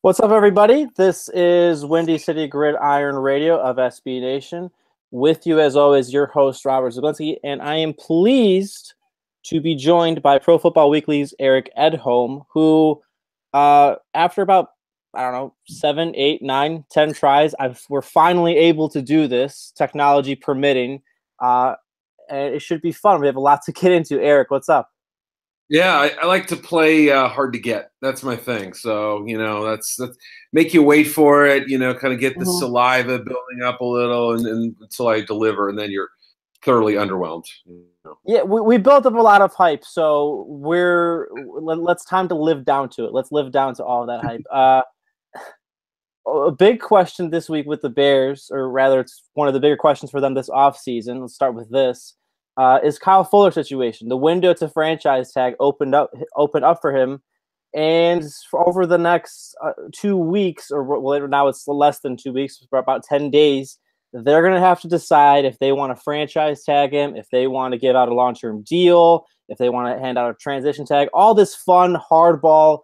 What's up, everybody? This is Windy City Gridiron Radio of SB Nation. With you, as always, your host, Robert Zaglinski, and I am pleased to be joined by Pro Football Weekly's Eric Edholm, who, after about, 7, 8, 9, 10 tries, we're finally able to do this, technology permitting. And it should be fun. We have a lot to get into. Eric, what's up? Yeah, I like to play hard to get. That's my thing. So, that's make you wait for it, kind of get the saliva building up a little and until I deliver, and then you're thoroughly underwhelmed. Yeah, we built up a lot of hype, so let's time to live down to it. Let's live down to all of that hype. A big question this week with the Bears, or rather it's one of the bigger questions for them this offseason. Let's start with this. Is Kyle Fuller situation. The window to franchise tag opened up for him, and for over the next 2 weeks, or now it's less than 2 weeks, for about 10 days, they're going to have to decide if they want to franchise tag him, if they want to give out a long-term deal, if they want to hand out a transition tag, all this fun hardball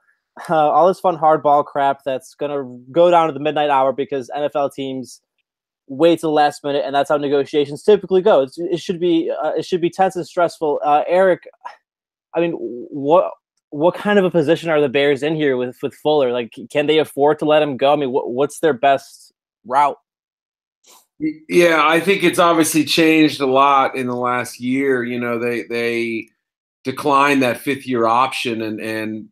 crap that's going to go down to the midnight hour because NFL teams wait till the last minute, and that's how negotiations typically go. It should be tense and stressful. Eric, I mean, what kind of a position are the Bears in here with Fuller? Like, can they afford to let him go? I mean, what's their best route? Yeah, I think it's obviously changed a lot in the last year. They declined that fifth-year option, and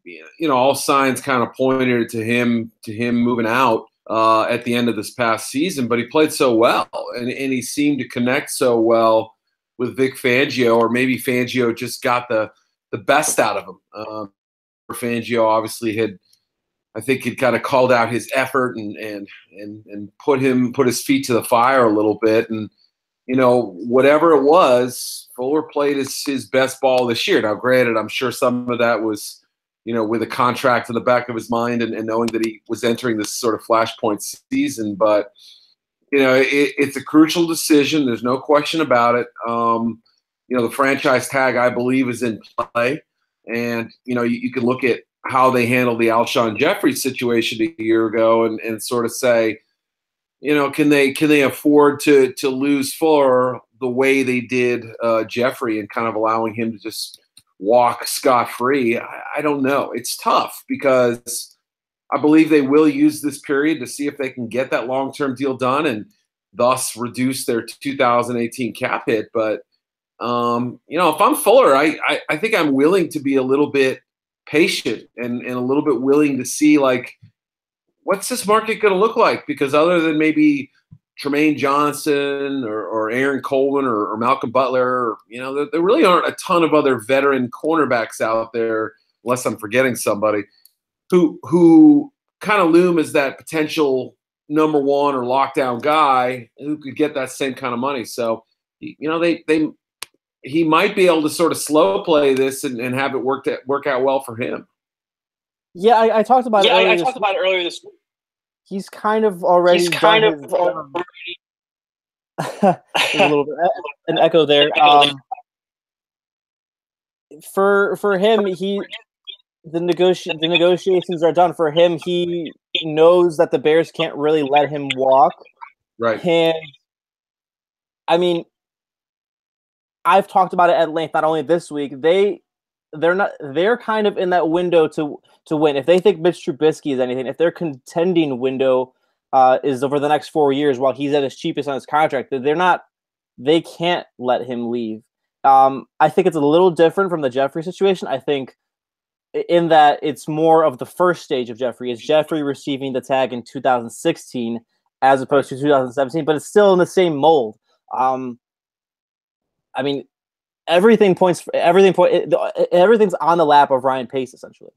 all signs kind of pointed to him moving out at the end of this past season, but he played so well, and he seemed to connect so well with Vic Fangio, or maybe Fangio just got the best out of him. Fangio obviously had kind of called out his effort and put his feet to the fire a little bit, and whatever it was, Fuller played his best ball this year. Now, granted, I'm sure some of that was with a contract in the back of his mind and knowing that he was entering this sort of flashpoint season. But, it's a crucial decision. There's no question about it. The franchise tag, I believe, is in play. And, you can look at how they handled the Alshon Jeffrey situation a year ago and sort of say, can they afford to lose Fuller the way they did Jeffrey, and kind of allowing him to just walk scot-free? I don't know. It's tough because I believe they will use this period to see if they can get that long-term deal done and thus reduce their 2018 cap hit. But, if I'm Fuller, I think I'm willing to be a little bit patient and a little bit willing to see, like, what's this market going to look like? Because other than maybe Tremaine Johnson or Aaron Coleman or Malcolm Butler, there really aren't a ton of other veteran cornerbacks out there, unless I'm forgetting somebody, who kind of loom as that potential number one or lockdown guy who could get that same kind of money. So, he might be able to sort of slow play this and have it work out well for him. Yeah, I talked about it earlier this week. He's kind of already. There's a little bit an echo there. For him, the negotiations are done for him. He knows that the Bears can't really let him walk. Right. And I mean, I've talked about it at length. Not only this week, they're kind of in that window to win. If they think Mitch Trubisky is anything, if their contending window is over the next 4 years while he's at his cheapest on his contract, they can't let him leave. I think it's a little different from the Jeffrey situation. I think in that it's more of the first stage of Jeffrey. Is Jeffrey receiving the tag in 2016 as opposed to 2017, but it's still in the same mold. I mean, everything's on the lap of Ryan Pace, essentially.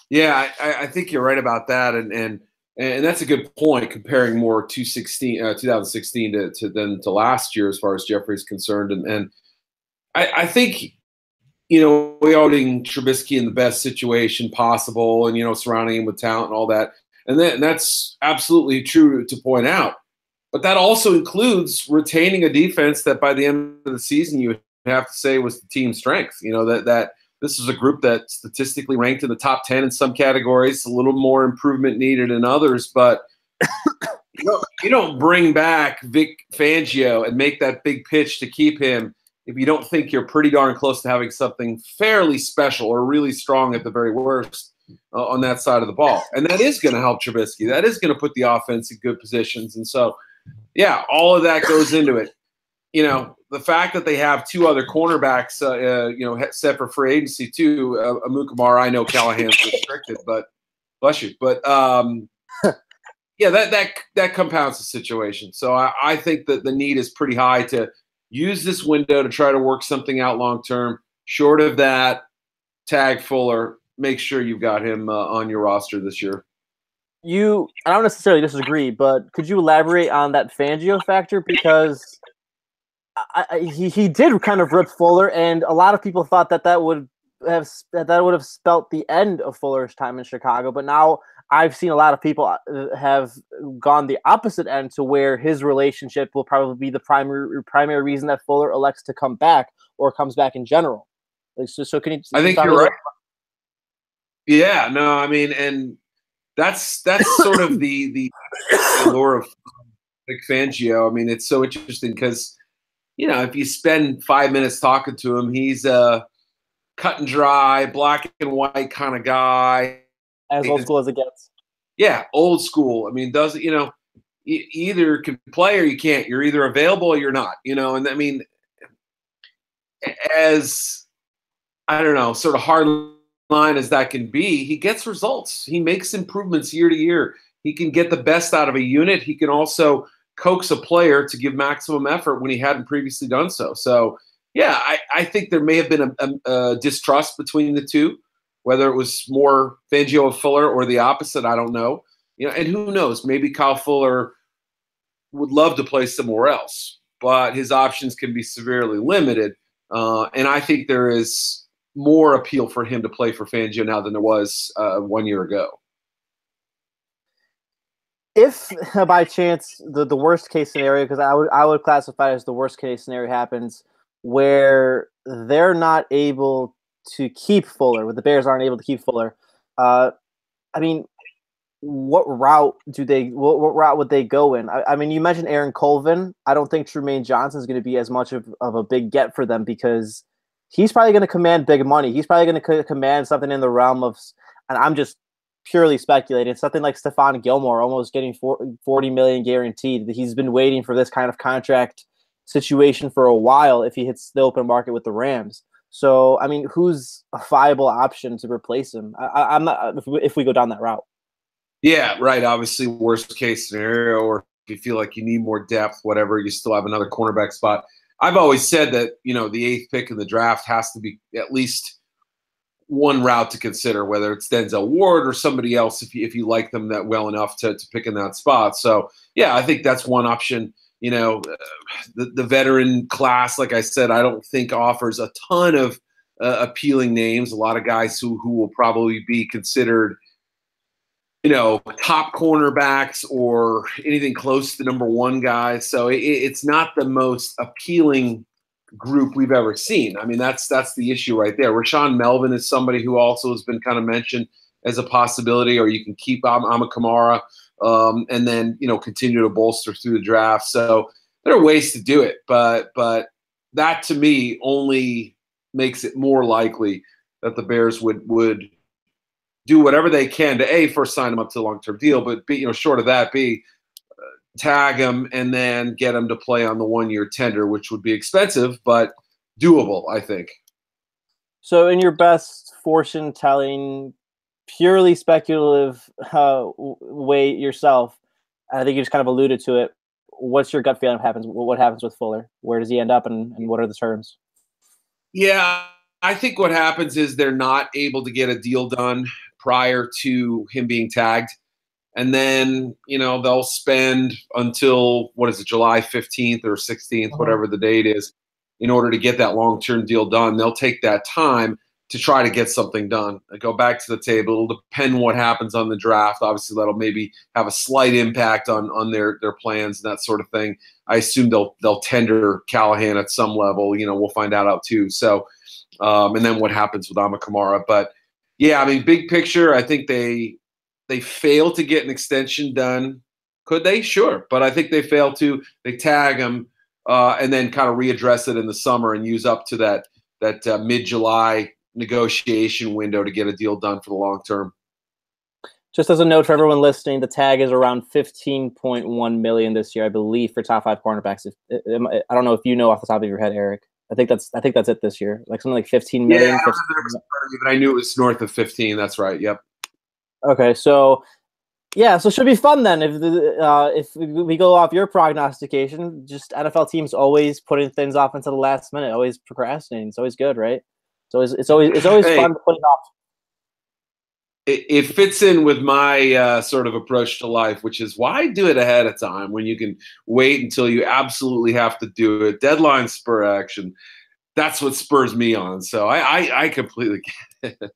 Yeah, I think you're right about that, and that's a good point. Comparing more 2016 to last year as far as Jeffrey's concerned, and I think we are putting Trubisky in the best situation possible, and surrounding him with talent and all that, and that's absolutely true to point out. But that also includes retaining a defense that by the end of the season you have to say was the team's strength. That this is a group that statistically ranked in the top 10 in some categories, a little more improvement needed in others, but you don't bring back Vic Fangio and make that big pitch to keep him if you don't think you're pretty darn close to having something fairly special or really strong at the very worst on that side of the ball. And that is going to help Trubisky. That is going to put the offense in good positions. And so, yeah, all of that goes into it. You know, the fact that they have two other cornerbacks, set for free agency too, Amukamara, I know Callahan's restricted, but bless you. But, yeah, that compounds the situation. So I think that the need is pretty high to use this window to try to work something out long term. Short of that, tag Fuller. Make sure you've got him on your roster this year. I don't necessarily disagree, but could you elaborate on that Fangio factor? Because he did kind of rip Fuller, and a lot of people thought that would have spelt the end of Fuller's time in Chicago. But now I've seen a lot of people have gone the opposite end to where his relationship will probably be the primary reason that Fuller elects to come back or comes back in general. So can you? I think you're right. Yeah, no, I mean, and that's sort of the allure of Vic Fangio. I mean, it's so interesting because, you know, if you spend 5 minutes talking to him, he's a cut and dry, black and white kind of guy. As old school as it gets. Yeah, old school. I mean, you either can play or you can't. You're either available or you're not, you know. And I mean, as, I don't know, sort of hard line as that can be, he gets results. He makes improvements year to year. He can get the best out of a unit. He can also coax a player to give maximum effort when he hadn't previously done so. So, yeah, I think there may have been a distrust between the two, whether it was more Fangio of Fuller or the opposite, I don't know. You know, and who knows? Maybe Kyle Fuller would love to play somewhere else, but his options can be severely limited. And I think there is more appeal for him to play for Fangio now than there was 1 year ago. If by chance the worst case scenario, because I would classify it as the worst case scenario happens, where they're not able to keep Fuller, where the Bears aren't able to keep Fuller, I mean, what route would they go in? I mean, you mentioned Aaron Colvin. I don't think Trumaine Johnson is going to be as much of a big get for them because he's probably going to command big money. He's probably going to command something in the realm of, and I'm just purely speculating, something like Stephon Gilmore, almost getting $40 million guaranteed. He's been waiting for this kind of contract situation for a while if he hits the open market with the Rams. So, I mean, who's a viable option to replace him? I'm not, if we go down that route. Yeah, right. Obviously, worst case scenario, or if you feel like you need more depth, whatever, you still have another cornerback spot. I've always said that, you know, the 8th pick in the draft has to be at least one route to consider, whether it's Denzel Ward or somebody else, if you like them that well enough to pick in that spot. So, yeah, I think that's one option. You know, the veteran class, like I said, I don't think offers a ton of appealing names. A lot of guys who will probably be considered, you know, top cornerbacks or anything close to number one guys. So it's not the most appealing group we've ever seen. I mean, that's the issue right there. Rashaan Melvin is somebody who also has been kind of mentioned as a possibility, or you can keep Amukamara and then, you know, continue to bolster through the draft. So there are ways to do it, but that to me only makes it more likely that the Bears would do whatever they can to A, first sign him up to a long-term deal, but B, you know, short of that, B, tag him and then get him to play on the 1-year tender, which would be expensive, but doable, I think. So in your best fortune-telling, purely speculative way yourself, I think you just kind of alluded to it, what's your gut feeling what happens with Fuller? Where does he end up and what are the terms? Yeah, I think what happens is they're not able to get a deal done prior to him being tagged. And then, you know, they'll spend until, July 15th or 16th, whatever the date is, in order to get that long-term deal done. They'll take that time to try to get something done. I go back to the table. It'll depend what happens on the draft. Obviously, that'll maybe have a slight impact on their plans and that sort of thing. I assume they'll tender Callahan at some level. You know, we'll find out too. So, and then what happens with Amakamara. But yeah, I mean, big picture, I think they failed to get an extension done. Could they? Sure, but I think they failed to. They tag him and then kind of readdress it in the summer and use up to that mid-July negotiation window to get a deal done for the long term. Just as a note for everyone listening, the tag is around $15.1 million this year, I believe, for top 5 cornerbacks. I don't know if you know off the top of your head, Eric. I think that's it this year, like something like 15 million. Yeah, but I knew it was north of 15. That's right. Yep. Okay, so yeah, so it should be fun then. If we go off your prognostication, just NFL teams always putting things off until the last minute, always procrastinating. It's always good, right? It's always Hey, fun to put it off. It fits in with my sort of approach to life, which is why do it ahead of time when you can wait until you absolutely have to do it. Deadline spur action. That's what spurs me on. So I completely get it.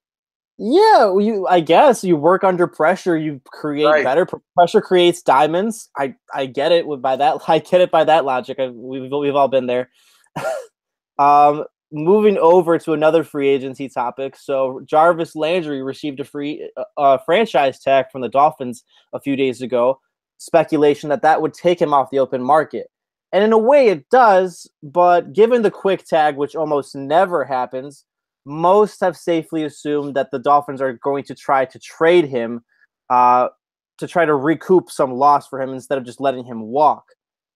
Yeah, I guess you work under pressure, you create better. Pressure creates diamonds. I get it by that. I get it by that logic. We've all been there. Moving over to another free agency topic. So Jarvis Landry received a free franchise tag from the Dolphins a few days ago. Speculation that would take him off the open market. And in a way it does, but given the quick tag, which almost never happens, most have safely assumed that the Dolphins are going to try to trade him to try to recoup some loss for him instead of just letting him walk.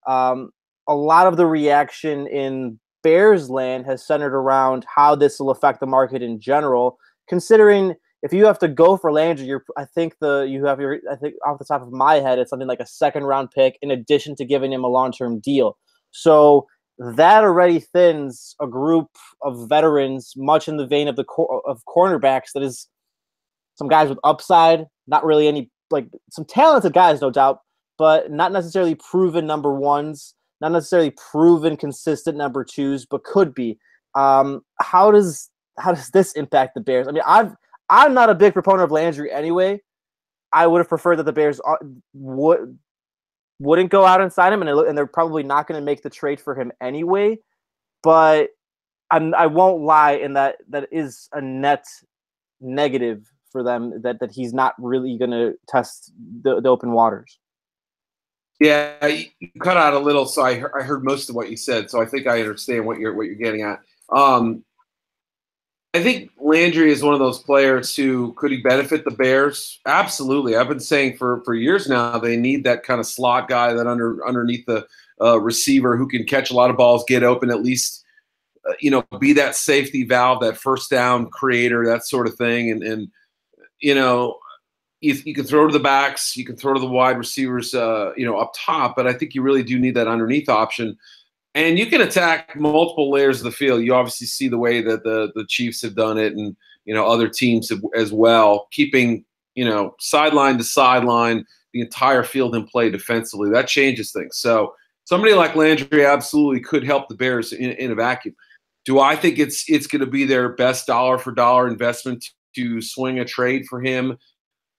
A lot of the reaction in Bears land has centered around how this will affect the market in general, considering if you have to go for Landry, I think off the top of my head, it's something like a 2nd-round pick in addition to giving him a long-term deal. So that already thins a group of veterans, much in the vein of of cornerbacks. That is some guys with upside, not really any, like, some talented guys, no doubt, but not necessarily proven number ones, not necessarily proven consistent number 2s, but could be. How does this impact the Bears? I mean, I'm not a big proponent of Landry anyway. I would have preferred that the Bears wouldn't go out and sign him, and they're probably not going to make the trade for him anyway. But I won't lie in that is a net negative for them that he's not really going to test the open waters. Yeah, you cut out a little, so I heard most of what you said. So I think I understand what you're getting at. I think Landry is one of those players who could he benefit the Bears? Absolutely. I've been saying for years now they need that kind of slot guy that underneath the receiver who can catch a lot of balls, get open, at least be that safety valve, that first down creator, that sort of thing. And you can throw to the backs, you can throw to the wide receivers, up top, but I think you really do need that underneath option. And you can attack multiple layers of the field. You obviously see the way that the Chiefs have done it, and other teams as well, keeping sideline to sideline the entire field in play defensively. That changes things. So somebody like Landry absolutely could help the Bears in a vacuum. Do I think it's going to be their best dollar for dollar investment to swing a trade for him,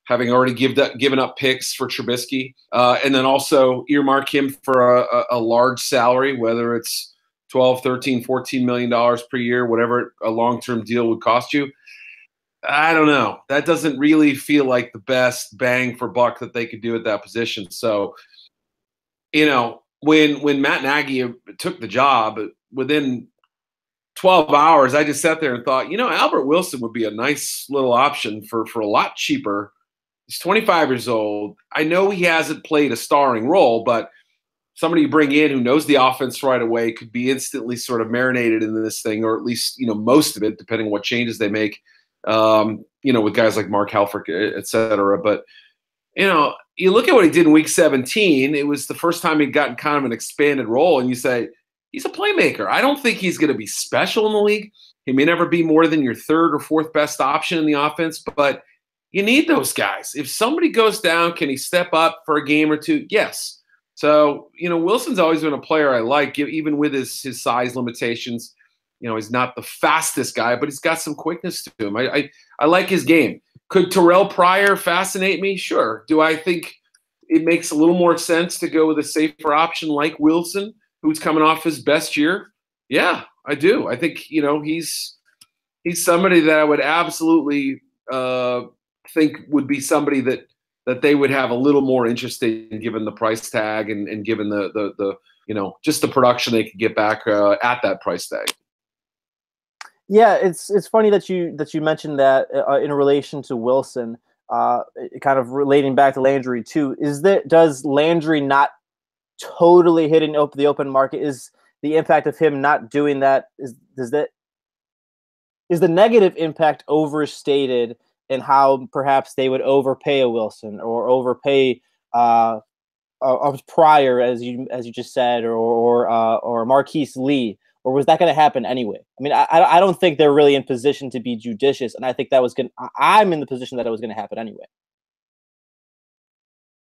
having already given up picks for Trubisky, and then also earmark him for a large salary, whether it's $12, $13, $14 million per year, whatever a long-term deal would cost you? I don't know. That doesn't really feel like the best bang for buck that they could do at that position. So, when Matt Nagy took the job, within 12 hours, I just sat there and thought, Albert Wilson would be a nice little option for a lot cheaper. He's 25 years old. I know he hasn't played a starring role, but somebody you bring in who knows the offense right away could be instantly sort of marinated in this thing, or at least, most of it, depending on what changes they make, with guys like Mark Helfrich, et cetera. But, you look at what he did in week 17, it was the first time he'd gotten kind of an expanded role, and you say, he's a playmaker. I don't think he's going to be special in the league. He may never be more than your 3rd or 4th best option in the offense, but you need those guys. If somebody goes down, can he step up for a game or two? Yes. So, Wilson's always been a player I like, even with his size limitations. He's not the fastest guy, but he's got some quickness to him. I like his game. Could Terrell Pryor fascinate me? Sure. Do I think it makes a little more sense to go with a safer option like Wilson, who's coming off his best year? Yeah, I do. I think, he's He's somebody that I would absolutely think would be somebody that they would have a little more interest in, given the price tag and given the just the production they could get back at that price tag. Yeah, it's funny that you mentioned that in relation to Wilson, kind of relating back to Landry too. Does Landry not totally hitting the open market? Is the impact of him not doing that is the negative impact overstated in how perhaps they would overpay a Wilson or overpay a Pryor, as you just said, or Marquise Lee, or was that going to happen anyway? I mean, I don't think they're really in position to be judicious, and I think that was going. I'm in the position that it was going to happen anyway.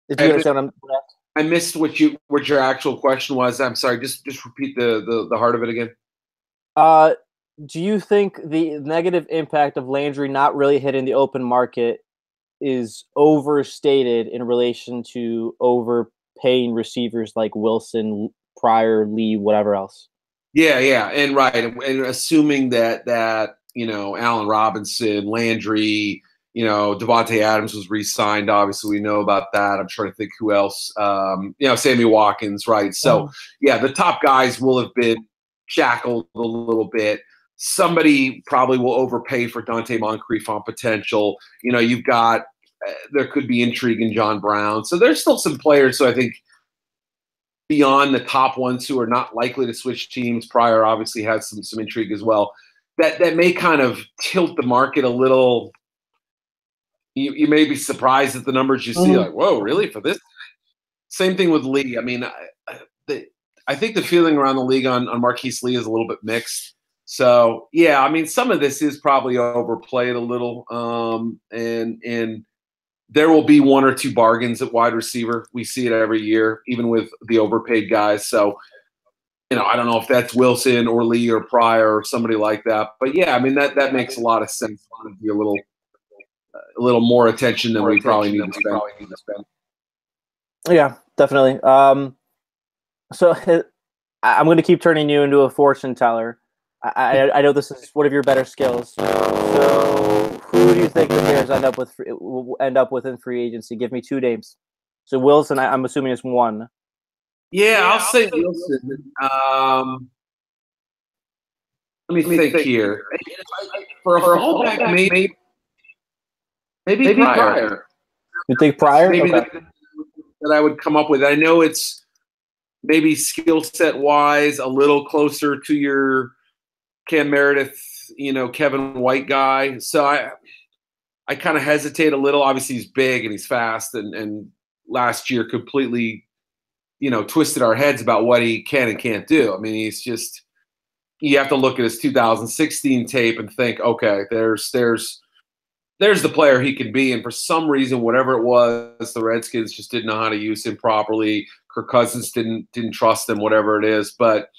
Did you understand what I'm? I missed what your actual question was. I'm sorry. Just repeat the heart of it again. Do you think the negative impact of Landry not really hitting the open market is overstated in relation to overpaying receivers like Wilson, Pryor, Lee, whatever else? Yeah, and right, and assuming that Allen Robinson, Landry, Devontae Adams was re-signed. Obviously, we know about that. I'm trying to think who else. Sammy Watkins, right? So, yeah, the top guys will have been shackled a little bit. Somebody probably will overpay for Dante Moncrief on potential. You've got there could be intrigue in John Brown. So there's still some players. So I think beyond the top ones who are not likely to switch teams, Pryor obviously has some intrigue as well. That may kind of tilt the market a little. You may be surprised at the numbers you see, like, whoa, really, for this? Same thing with Lee. I mean, I think the feeling around the league on Marquise Lee is a little bit mixed. So, yeah, I mean, some of this is probably overplayed a little. And there will be one or two bargains at wide receiver. We see it every year, even with the overpaid guys. So, I don't know if that's Wilson or Lee or Pryor or somebody like that. But, yeah, I mean, that makes a lot of sense. To be a little more attention than we probably need to spend. Yeah, definitely. So I'm going to keep turning you into a fortune teller. I know this is one of your better skills. So who do you think the Bears will end up with in free agency? Give me two names. So Wilson, I'm assuming is one. Yeah, I'll say Wilson. Let me think here. For a fallback, maybe Pryor. You think Pryor? Maybe that I would come up with. I know it's maybe skill set wise a little closer to your Cam Meredith, Kevin White guy. So I kind of hesitate a little. Obviously, he's big and he's fast, and last year completely, twisted our heads about what he can and can't do. I mean, he's just you have to look at his 2016 tape and think, okay, there's the player he can be. And for some reason, whatever it was, the Redskins just didn't know how to use him properly. Kirk Cousins didn't trust him, whatever it is. But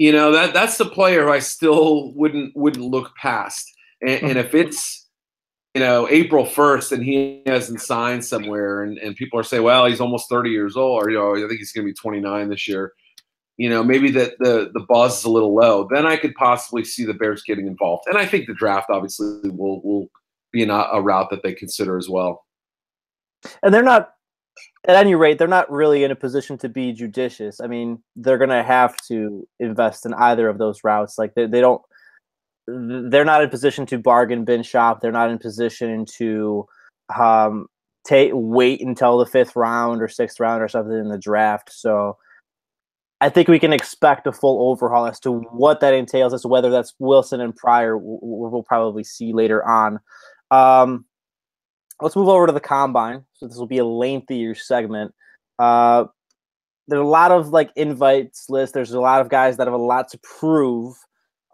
that's the player who I still wouldn't look past. And if it's April 1st and he hasn't signed somewhere, and people are saying, well, he's almost 30 years old, or I think he's going to be 29 this year. Maybe that the buzz is a little low. Then I could possibly see the Bears getting involved. And I think the draft obviously will be a route that they consider as well. And they're not, at any rate, they're not really in a position to be judicious. I mean, they're going to have to invest in either of those routes. Like they're not in position to bargain bin shop. They're not in position to wait until the 5th round or 6th round or something in the draft. So I think we can expect a full overhaul as to what that entails, as to whether that's Wilson and Pryor. We'll probably see later on. Let's move over to the combine. So this will be a lengthier segment. There's a lot of invites list. There's a lot of guys that have a lot to prove.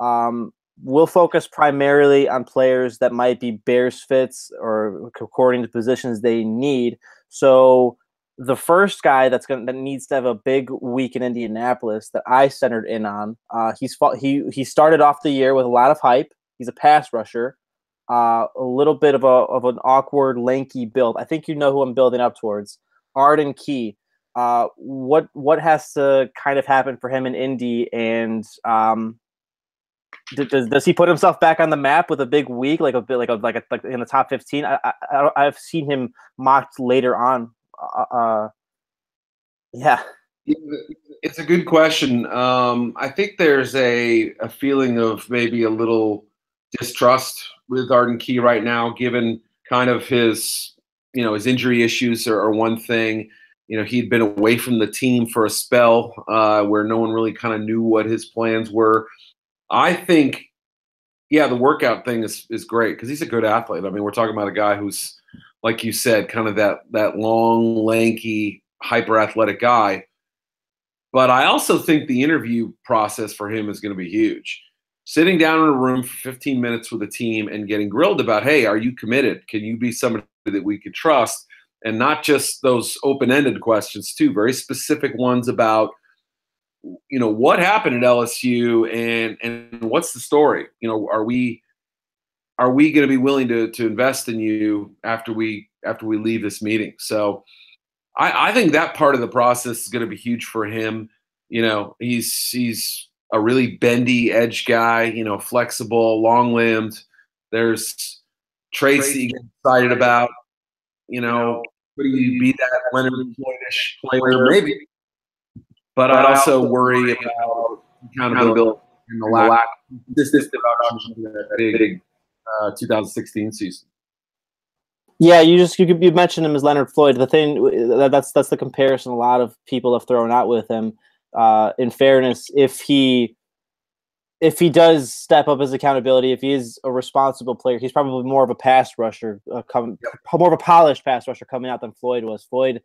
We'll focus primarily on players that might be Bears fits or according to positions they need. So the first guy that needs to have a big week in Indianapolis that I centered in on, he started off the year with a lot of hype. He's a pass rusher. A little bit of an awkward, lanky build. I think you know who I'm building up towards. Arden Key. What has to kind of happen for him in Indy, and Does he put himself back on the map with a big week, like in the top 15? I've seen him mocked later on. Yeah. It's a good question. I think there's a feeling of maybe a little distrust with Arden Key right now, given kind of his injury issues are one thing. He'd been away from the team for a spell where no one really kind of knew what his plans were. I think, yeah, the workout thing is great because he's a good athlete. I mean, we're talking about a guy who's, like you said, kind of that long, lanky, hyper athletic guy. But I also think the interview process for him is going to be huge. Sitting down in a room for 15 minutes with a team and getting grilled about, hey, are you committed? Can you be somebody that we could trust? And not just those open-ended questions, too, very specific ones about, what happened at LSU and what's the story? Are we going to be willing to invest in you after we leave this meeting? So I think that part of the process is going to be huge for him. He's a really bendy edge guy, flexible, long-limbed. There's traits that you get excited about. Could he be that Leonard Floyd-ish player? Maybe. But I also worry about accountability and the lack of consistent production in that big 2016 season. Yeah, you mentioned him as Leonard Floyd. The thing that's the comparison a lot of people have thrown out with him. In fairness, if he does step up his accountability, if he is a responsible player, he's probably more of a pass rusher, more of a polished pass rusher coming out than Floyd was. Floyd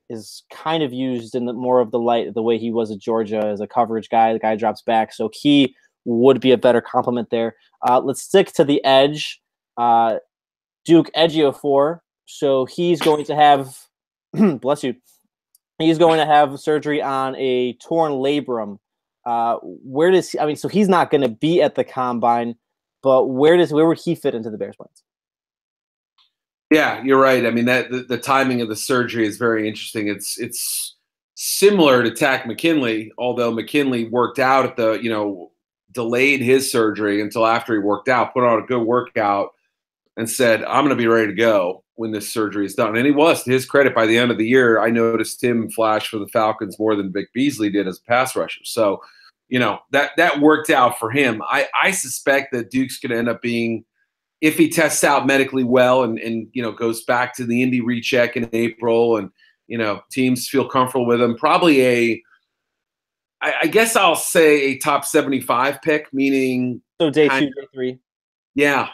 is kind of used in more of the light the way he was at Georgia as a coverage guy. The guy drops back, so he would be a better complement there. Let's stick to the edge. Duke Ejiofor. So he's going to have, bless you, he's going to have surgery on a torn labrum. So he's not going to be at the combine, but where would he fit into the Bears' plans? Yeah, you're right. I mean, the timing of the surgery is very interesting. It's similar to Takk McKinley, although McKinley worked out at delayed his surgery until after he worked out, put on a good workout, and said, I'm going to be ready to go when this surgery is done. And he was, to his credit, by the end of the year, I noticed him flash for the Falcons more than Vic Beasley did as a pass rusher. So, that worked out for him. I suspect that Duke's going to end up being, if he tests out medically well and goes back to the Indy recheck in April and, teams feel comfortable with him, probably I guess I'll say a top 75 pick, meaning. So day 2, day 3. Yeah,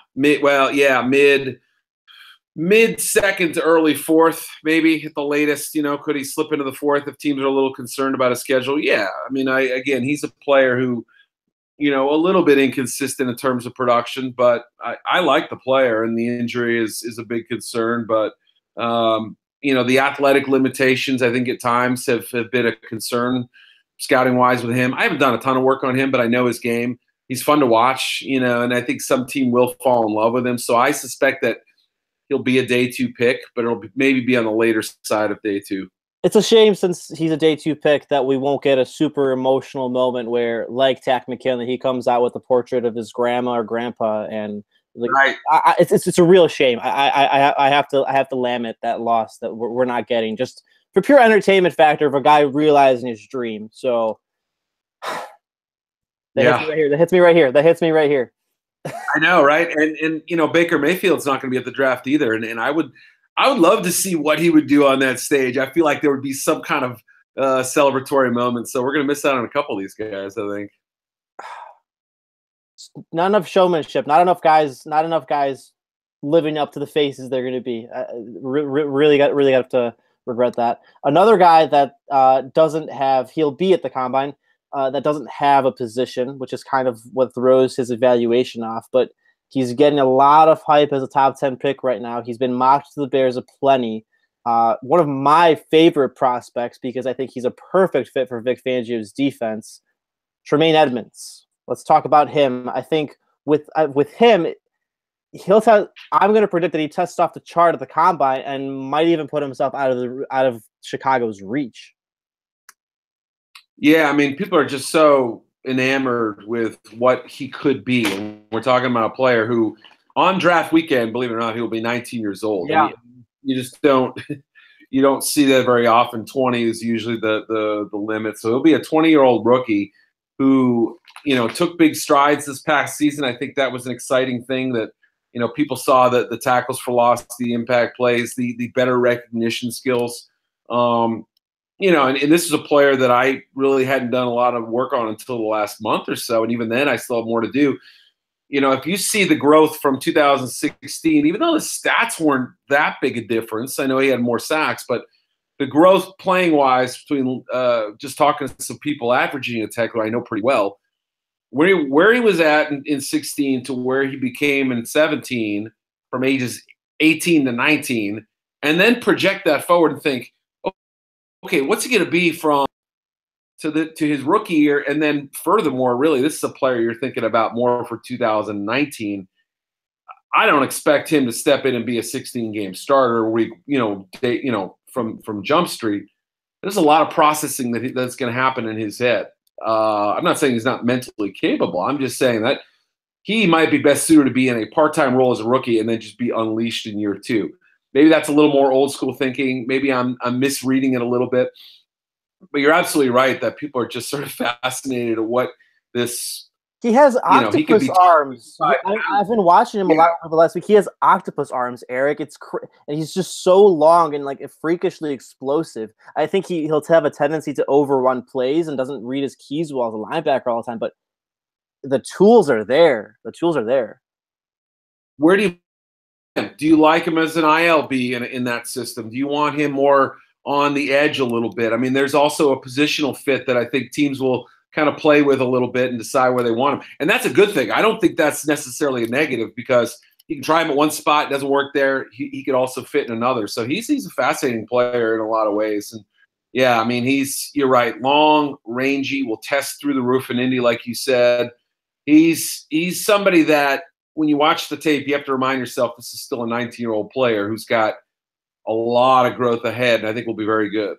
mid second to early fourth, maybe at the latest. Could he slip into the fourth if teams are a little concerned about his schedule? Yeah, I mean, again, he's a player who, a little bit inconsistent in terms of production, but I like the player, and the injury is a big concern. But the athletic limitations, I think, at times have been a concern scouting wise with him. I haven't done a ton of work on him, but I know his game. He's fun to watch, and I think some team will fall in love with him. So I suspect that he'll be a day 2 pick, but it'll maybe be on the later side of day 2. It's a shame, since he's a day 2 pick, that we won't get a super emotional moment where, like Takk McKinley, he comes out with a portrait of his grandma or grandpa, and right. It's a real shame. I have to lament that loss that we're not getting, just for pure entertainment factor of a guy realizing his dream. So. That hits me right here. I know, right? And Baker Mayfield's not going to be at the draft either. And I would love to see what he would do on that stage. I feel like there would be some kind of celebratory moment. So we're going to miss out on a couple of these guys, I think. Not enough showmanship. Not enough guys living up to the faces they're going to be. Really got to regret that. Another guy that he'll be at the combine. That doesn't have a position, which is kind of what throws his evaluation off. But he's getting a lot of hype as a top 10 pick right now. He's been mocked to the Bears aplenty. One of my favorite prospects, because I think he's a perfect fit for Vic Fangio's defense, Tremaine Edmunds. Let's talk about him. I think with him, I'm going to predict that he tests off the chart at the combine and might even put himself out of Chicago's reach. Yeah, I mean, people are just so enamored with what he could be. And we're talking about a player who, on draft weekend, believe it or not, he will be 19 years old. Yeah. And you just don't you don't see that very often. 20 is usually the limit. So he'll be a 20-year-old rookie who, took big strides this past season. I think that was an exciting thing that, people saw that the tackles for loss, the impact plays, the better recognition skills. And this is a player that I really hadn't done a lot of work on until the last month or so. And even then, I still have more to do. If you see the growth from 2016, even though the stats weren't that big a difference, I know he had more sacks, but the growth playing-wise between just talking to some people at Virginia Tech, who I know pretty well, where he was at in 16 to where he became in 17, from ages 18 to 19, and then project that forward and think, okay, what's he going to be from to his rookie year? And then furthermore, really, this is a player you're thinking about more for 2019. I don't expect him to step in and be a 16-game starter from Jump Street. There's a lot of processing that's going to happen in his head. I'm not saying he's not mentally capable. I'm just saying that he might be best suited to be in a part-time role as a rookie and then just be unleashed in year two. Maybe that's a little more old school thinking. Maybe I'm misreading it a little bit. But you're absolutely right that people are just sort of fascinated at what this. He has octopus arms. I've been watching him a lot over the last week. He has octopus arms, Eric. And he's just so long and freakishly explosive. I think he'll have a tendency to overrun plays and doesn't read his keys well as a linebacker all the time. But the tools are there. Where do you like him as an ILB in that system? Do you want him more on the edge a little bit? I mean, there's also a positional fit that I think teams will kind of play with a little bit and decide where they want him. And that's a good thing. I don't think that's necessarily a negative, because you can try him at one spot, it doesn't work there. He could also fit in another. So he's a fascinating player in a lot of ways. And yeah, I mean, you're right, long, rangy, will test through the roof in Indy, like you said. He's somebody that when you watch the tape, you have to remind yourself this is still a 19-year-old player who's got a lot of growth ahead, and I think will be very good.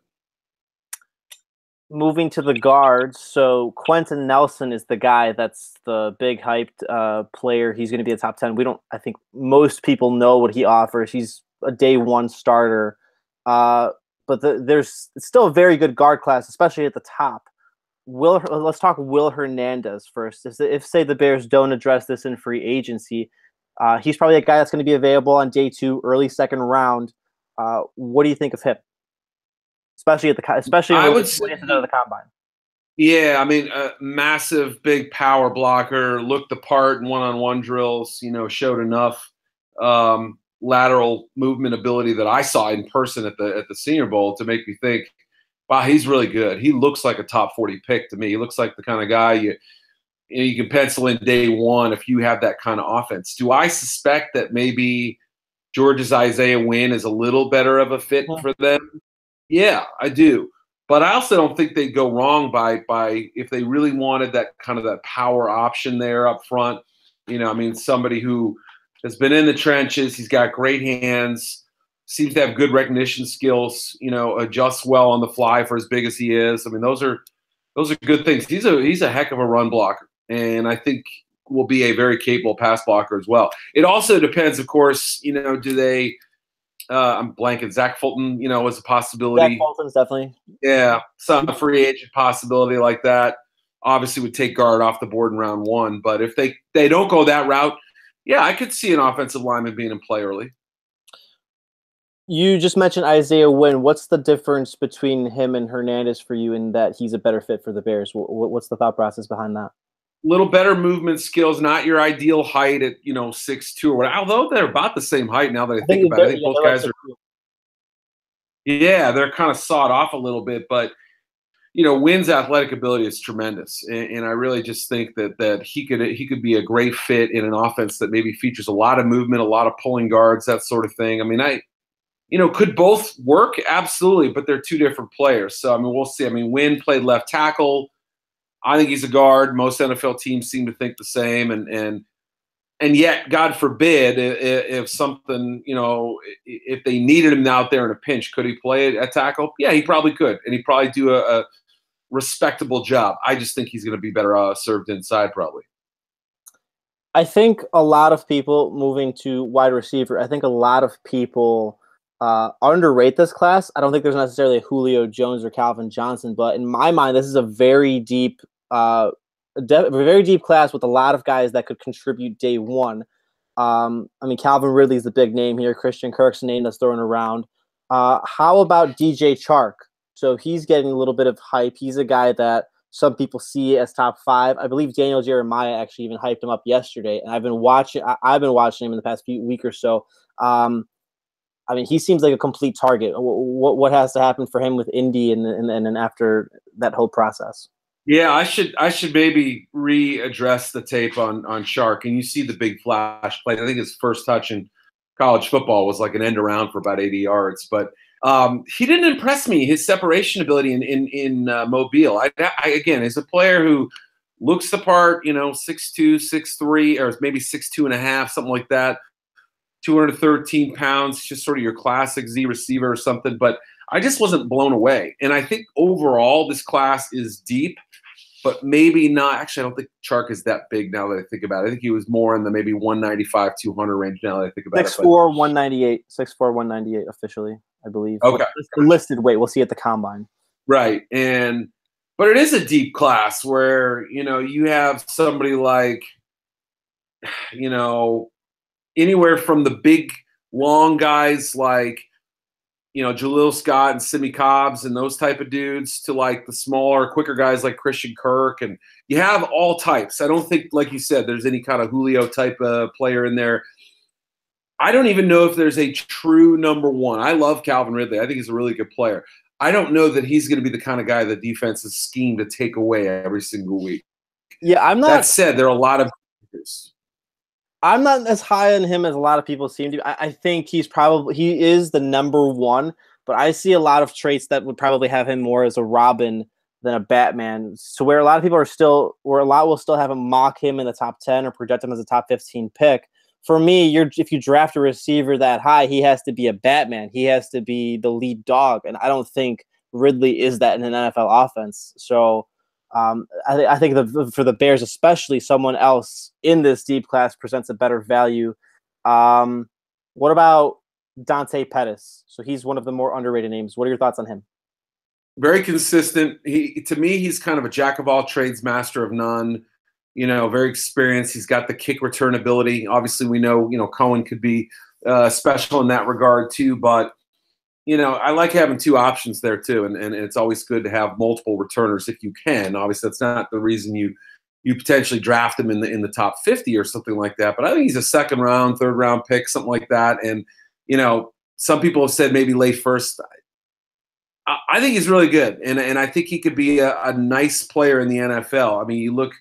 Moving to the guards, so Quentin Nelson is the guy that's the big hyped player. He's going to be a top 10. I think most people know what he offers. He's a day one starter, but there's still a very good guard class, especially at the top. Let's talk Will Hernandez first. If say the Bears don't address this in free agency, he's probably a guy that's going to be available on day 2, early second round. What do you think of him? Especially when we get to the combine. Yeah, I mean, massive, big power blocker, looked the part in one-on-one drills. Showed enough lateral movement ability that I saw in person at the Senior Bowl to make me think, wow, he's really good. He looks like a top 40 pick to me. He looks like the kind of guy you can pencil in day one if you have that kind of offense. Do I suspect that maybe Georgia's Isaiah Wynn is a little better of a fit for them? Yeah, I do. But I also don't think they'd go wrong by if they really wanted that kind of that power option there up front. Somebody who has been in the trenches, he's got great hands, seems to have good recognition skills, adjusts well on the fly for as big as he is. I mean, those are good things. He's a heck of a run blocker, and I think will be a very capable pass blocker as well. It also depends, of course, do they I'm blanking. Zach Fulton, was a possibility. Zach Fulton's definitely. Yeah, some free agent possibility like that. Obviously would take guard off the board in round 1. But if they don't go that route, yeah, I could see an offensive lineman being in play early. You just mentioned Isaiah Wynn. What's the difference between him and Hernandez for you in that he's a better fit for the Bears? What's the thought process behind that? Little better movement skills, not your ideal height at 6'2" or whatever. Although they're about the same height now that I think about it. I think both guys are. Yeah, they're kind of sawed off a little bit, but Wynn's athletic ability is tremendous, and I really just think that he could be a great fit in an offense that maybe features a lot of movement, a lot of pulling guards, that sort of thing. I mean, could both work? Absolutely, but they're two different players. So we'll see. Wynn played left tackle. I think he's a guard. Most NFL teams seem to think the same, and yet, God forbid, if something, if they needed him out there in a pinch, could he play at tackle? Yeah, he probably could, and he'd probably do a respectable job. I just think he's going to be better served inside probably. I think a lot of people moving to wide receiver, I think a lot of people underrate this class. I don't think there's necessarily a Julio Jones or Calvin Johnson, but in my mind, this is a very deep class with a lot of guys that could contribute day one. I mean, Calvin Ridley's the big name here. Christian Kirk's a name that's thrown around. How about DJ Chark? So he's getting a little bit of hype. He's a guy that some people see as top 5. I believe Daniel Jeremiah actually even hyped him up yesterday, and I've been watching him in the past week or so. I mean, he seems like a complete target. What has to happen for him with Indy and then after that whole process? Yeah, I should maybe readdress the tape on Chark, and you see the big flash play. I think his first touch in college football was like an end around for about 80 yards, but he didn't impress me. His separation ability in Mobile. Again, as a player who looks the part, 6'2", 6'3", or maybe 6'2.5", something like that. 213 pounds, just sort of your classic Z receiver or something. But I just wasn't blown away. And I think overall this class is deep, but maybe not. Actually, I don't think Chark is that big now that I think about it. I think he was more in the maybe 195, 200 range now that I think about it. 6'4", 198. 6'4", 198 officially, I believe. Okay. The listed weight. We'll see at the combine. Right. But it is a deep class where, you have somebody like, anywhere from the big, long guys like, Jaleel Scott and Simi Cobbs and those type of dudes to like the smaller, quicker guys like Christian Kirk. And you have all types. I don't think, like you said, there's any kind of Julio type of player in there. I don't even know if there's a true number one. I love Calvin Ridley. I think he's a really good player. I don't know that he's going to be the kind of guy the defense is schemed to take away every single week. Yeah, I'm not. That said, there are a lot of I'm not as high on him as a lot of people seem to. I think he is the number one, but I see a lot of traits that would probably have him more as a Robin than a Batman. So where a lot of people will still have him mock him in the top 10 or project him as a top 15 pick. For me, if you draft a receiver that high, he has to be a Batman. He has to be the lead dog, and I don't think Ridley is that in an NFL offense. So I think for the Bears, especially, someone else in this deep class presents a better value. What about Dante Pettis? So he's one of the more underrated names. What are your thoughts on him? Very consistent. To me, he's kind of a jack of all trades, master of none. Very experienced. He's got the kick return ability. Obviously, we know, Cohen could be special in that regard too. But, I like having two options there too. And it's always good to have multiple returners if you can. Obviously, that's not the reason you potentially draft him in the top 50 or something like that. But I think he's a second round, third round pick, something like that. And, some people have said maybe late first. I think he's really good. And I think he could be a nice player in the NFL. I mean, you look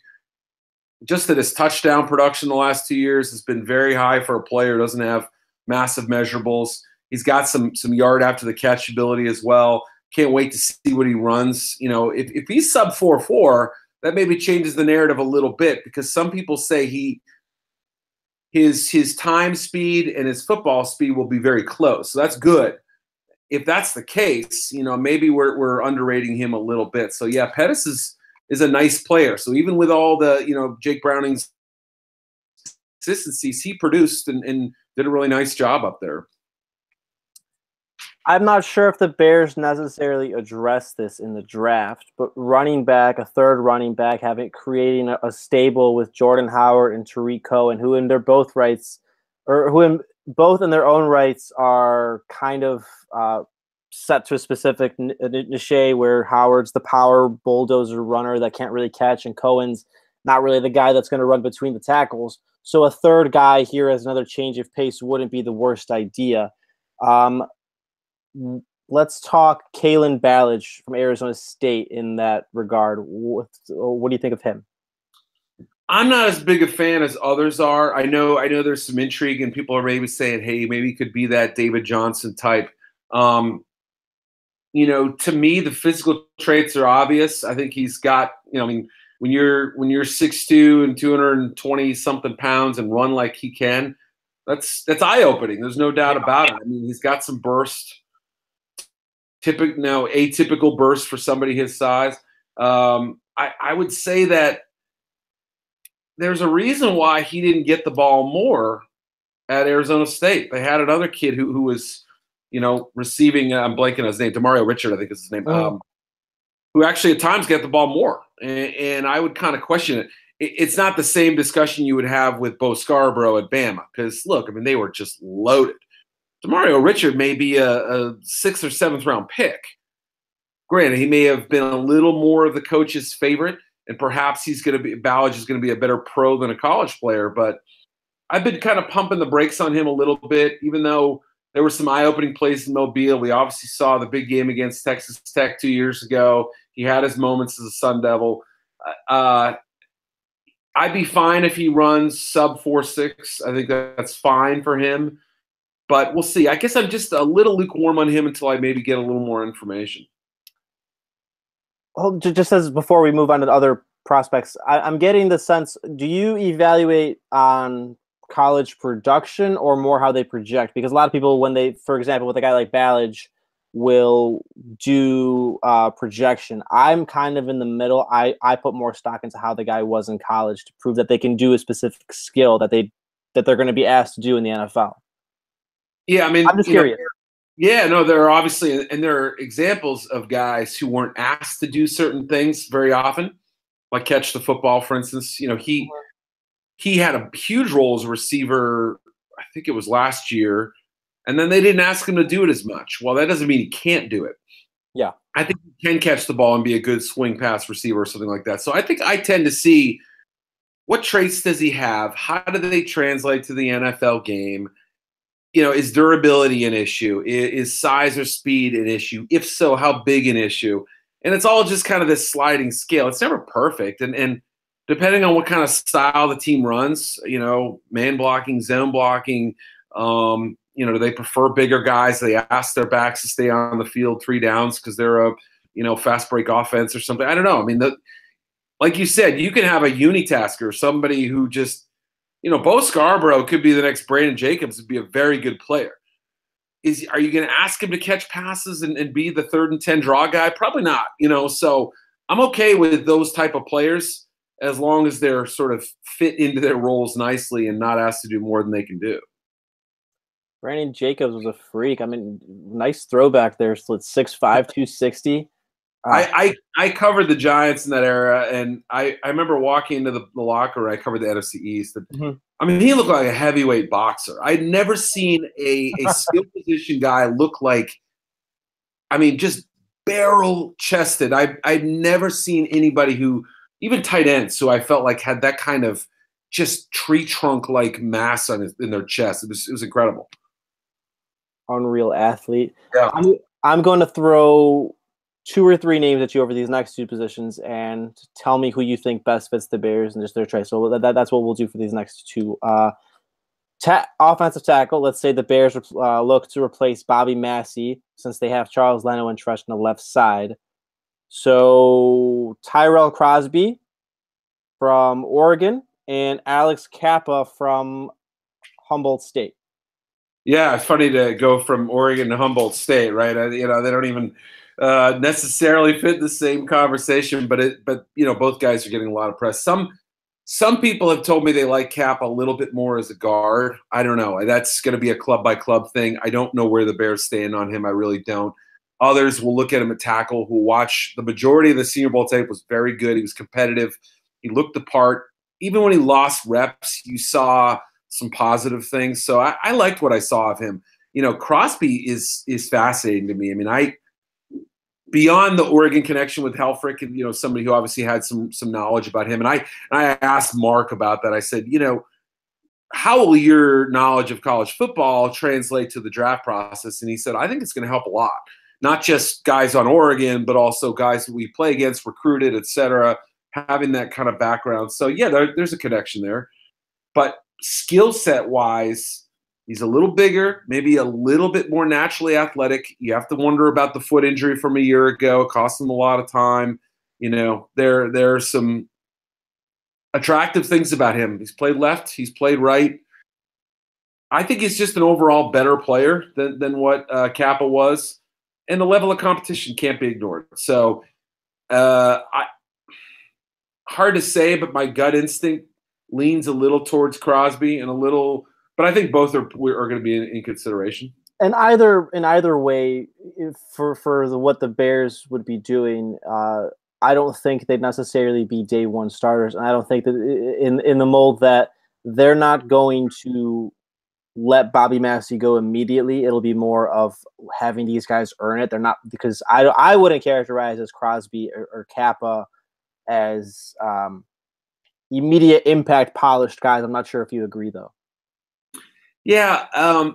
just at his touchdown production the last 2 years has been very high for a player who doesn't have massive measurables. He's got some yard after the catch ability as well. Can't wait to see what he runs. If he's sub 4.4, that maybe changes the narrative a little bit because some people say his time speed and his football speed will be very close. So that's good. If that's the case, maybe we're underrating him a little bit. So yeah, Pettis is a nice player. So even with all the, Jake Browning's consistencies, he produced and did a really nice job up there. I'm not sure if the Bears necessarily address this in the draft, but a third running back, creating a stable with Jordan Howard and Tariq Cohen, who in both in their own rights are kind of set to a specific niche where Howard's the power bulldozer runner that can't really catch, and Cohen's not really the guy that's going to run between the tackles. So a third guy here as another change of pace wouldn't be the worst idea. Let's talk Kalen Ballage from Arizona State in that regard. What do you think of him? I'm not as big a fan as others are. I know there's some intrigue and people are maybe saying, hey, maybe he could be that David Johnson type. To me, the physical traits are obvious. I think he's got, when you're 6'2" and 220 something pounds and run like he can, that's eye-opening. There's no doubt about it. I mean, he's got some burst. Atypical burst for somebody his size. I would say that there's a reason why he didn't get the ball more at Arizona State. They had another kid who was, receiving. I'm blanking on his name. Demario Richard, I think is his name. Who actually at times get the ball more, and I would kind of question it. It's not the same discussion you would have with Bo Scarborough at Bama, because look, I mean, they were just loaded. Demario Richard may be a 6th or 7th round pick. Granted, he may have been a little more of the coach's favorite, and perhaps Ballage is going to be a better pro than a college player. But I've been kind of pumping the brakes on him a little bit, even though there were some eye-opening plays in Mobile. We obviously saw the big game against Texas Tech 2 years ago. He had his moments as a Sun Devil. I'd be fine if he runs sub 4.6. I think that's fine for him. But we'll see. I guess I'm just a little lukewarm on him until I maybe get a little more information. Well, just as before we move on to the other prospects, I'm getting the sense, do you evaluate on college production or more how they project? Because a lot of people, when they, for example, with a guy like Ballage, will do projection. I'm kind of in the middle. I put more stock into how the guy was in college to prove that they can do a specific skill that they're going to be asked to do in the NFL. Yeah, I mean, I'm just curious. Yeah, no, there are obviously, and there are examples of guys who weren't asked to do certain things very often, like catch the football, for instance. He had a huge role as a receiver, I think it was last year, and then they didn't ask him to do it as much. Well, that doesn't mean he can't do it. Yeah. I think he can catch the ball and be a good swing pass receiver or something like that. So I think I tend to see what traits does he have? How do they translate to the NFL game? Is durability an issue? Is size or speed an issue? If so, how big an issue? And it's all just kind of this sliding scale. It's never perfect. And depending on what kind of style the team runs, man blocking, zone blocking, do they prefer bigger guys? They ask their backs to stay on the field 3 downs because they're a, fast break offense or something. I don't know. I mean, like you said, you can have a unitasker, somebody who just, Bo Scarborough could be the next Brandon Jacobs and be a very good player. Are you going to ask him to catch passes and be the 3rd and 10 draw guy? Probably not, So I'm okay with those type of players as long as they're sort of fit into their roles nicely and not asked to do more than they can do. Brandon Jacobs was a freak. I mean, nice throwback there. So it's 6'5", 260. I covered the Giants in that era, and I remember walking into the locker. I covered the NFC East. And, I mean, he looked like a heavyweight boxer. I'd never seen a skill position guy look like, I mean, just barrel-chested. I'd never seen anybody who, even tight ends, who I felt like had that kind of just tree trunk-like mass in their chest. It was incredible. Unreal athlete. Yeah. I'm going to throw 2 or 3 names at you over these next 2 positions and tell me who you think best fits the Bears and just their choice. So that's what we'll do for these next 2. Offensive tackle, let's say the Bears look to replace Bobby Massey since they have Charles Leno entrenched on the left side. So Tyrell Crosby from Oregon and Alex Kappa from Humboldt State. Yeah, it's funny to go from Oregon to Humboldt State, right? They don't even necessarily fit the same conversation, but both guys are getting a lot of press. Some people have told me they like Cap a little bit more as a guard. I don't know. That's going to be a club by club thing. I don't know where the Bears stand on him. I really don't. Others will look at him at tackle, who watch the majority of the Senior Bowl tape, was very good. He was competitive. He looked the part. Even when he lost reps, you saw some positive things. So I liked what I saw of him. Crosby is fascinating to me. I mean, beyond the Oregon connection with Helfrich and, somebody who obviously had some knowledge about him. And I asked Mark about that. I said, how will your knowledge of college football translate to the draft process? And he said, I think it's going to help a lot. Not just guys on Oregon, but also guys that we play against, recruited, et cetera, having that kind of background. So, yeah, there's a connection there. But skill set wise, he's a little bigger, maybe a little bit more naturally athletic. You have to wonder about the foot injury from a year ago. It cost him a lot of time. There are some attractive things about him. He's played left. He's played right. I think he's just an overall better player than what Kappa was. And the level of competition can't be ignored. So I hard to say, but my gut instinct leans a little towards Crosby and a little, but I think both are going to be in consideration. And either way, what the Bears would be doing, I don't think they'd necessarily be day one starters, and I don't think that in the mold that they're not going to let Bobby Massey go immediately. It'll be more of having these guys earn it. They're not, because I wouldn't characterize as Crosby or Kappa as immediate impact polished guys. I'm not sure if you agree though. Yeah,